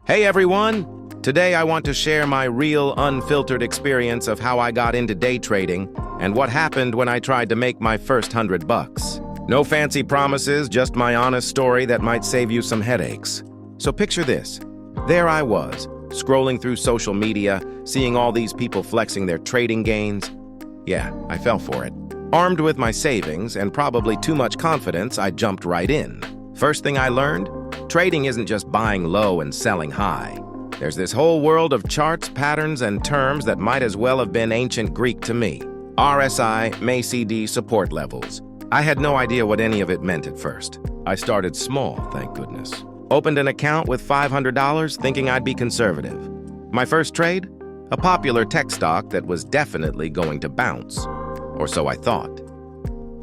Hey everyone! Today I want to share my real, unfiltered experience of how I got into day trading and what happened when I tried to make my first $100. No fancy promises, just my honest story that might save you some headaches. So picture this. There I was, scrolling through social media, seeing all these people flexing their trading gains. Yeah, I fell for it. Armed with my savings and probably too much confidence, I jumped right in. First thing I learned? Trading isn't just buying low and selling high. There's this whole world of charts, patterns, and terms that might as well have been ancient Greek to me. RSI, MACD support levels. I had no idea what any of it meant at first. I started small, thank goodness. Opened an account with $500 thinking I'd be conservative. My first trade? A popular tech stock that was definitely going to bounce. Or so I thought.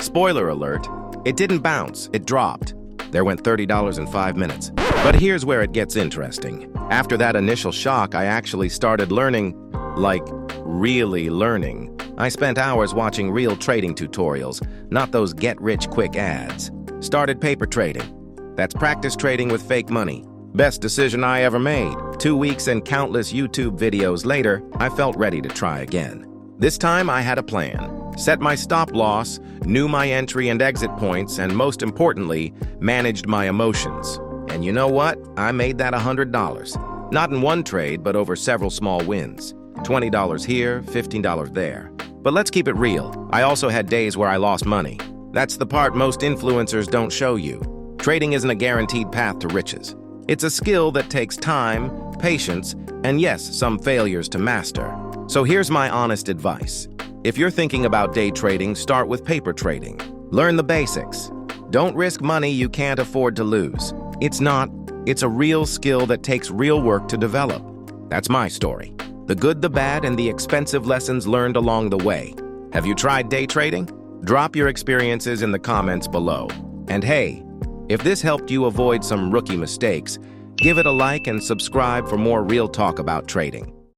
Spoiler alert, it didn't bounce, it dropped. There went $30 in 5 minutes. But here's where it gets interesting. After that initial shock, I actually started learning, like, really learning. I spent hours watching real trading tutorials, not those get-rich-quick ads. Started paper trading. That's practice trading with fake money. Best decision I ever made. 2 weeks and countless YouTube videos later, I felt ready to try again. This time I had a plan. Set my stop loss, knew my entry and exit points, and most importantly, managed my emotions. And you know what? I made that $100. Not in one trade, but over several small wins. $20 here, $15 there. But let's keep it real. I also had days where I lost money. That's the part most influencers don't show you. Trading isn't a guaranteed path to riches. It's a skill that takes time, patience, and yes, some failures to master. So here's my honest advice. If you're thinking about day trading, start with paper trading. Learn the basics. Don't risk money you can't afford to lose. It's a real skill that takes real work to develop. That's my story. The good, the bad, and the expensive lessons learned along the way. Have you tried day trading? Drop your experiences in the comments below. And hey, if this helped you avoid some rookie mistakes, give it a like and subscribe for more real talk about trading.